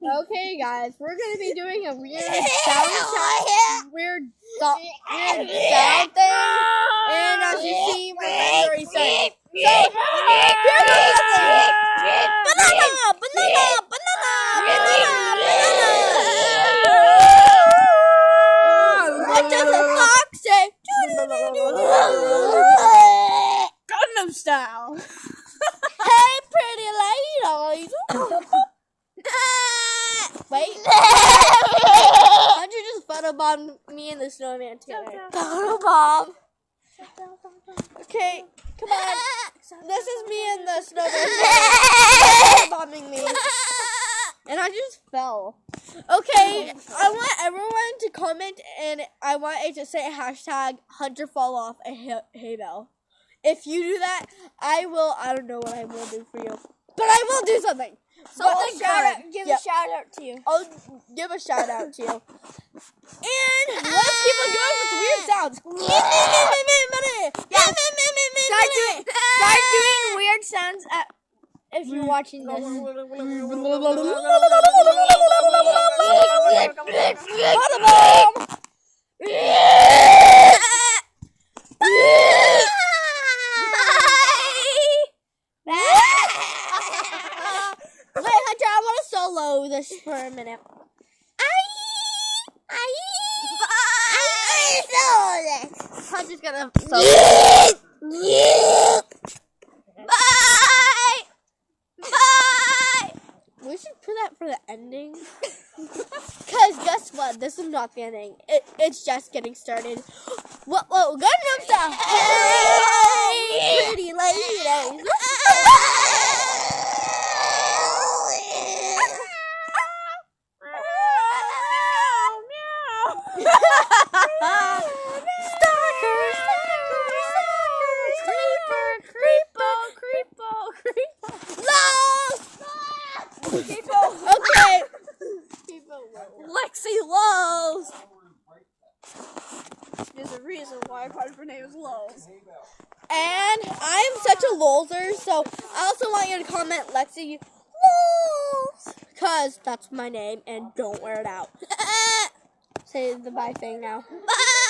Okay, guys, we're gonna be doing a weird sound weird sound thing, and as you see, we're very excited. So, here's the thing. Banana, banana, banana, banana, banana. What does a fox say? Gundam style. Hey, pretty ladies. Wait. How'd you just photobomb me and the snowman together? Photobomb. Okay, come on. This is me and the snowman photobombing me. And I just fell. Okay, I want everyone to comment, and I want it to say hashtag Hunter fall off a hay bale. If you do that, I don't know what I will do for you. But I will do something. So I'll give a shout out to you. I'll give a shout out to you. And let's keep on going with the weird sounds. Start doing weird sounds if you're watching this. Wait, Hunter, I want to solo this for a minute. Hunter's gonna solo. Bye! Bye! We should put that for the ending. Because guess what? This is not the ending. It's just getting started. Whoa, Gundam style! Hey, pretty ladies! Okay. Lexi Lowe's. There's a reason why part of her name is Lowe's. And I'm such a loser, so I also want you to comment Lexi Lowe's. Because that's my name, and don't wear it out. Say the bye thing now. Bye.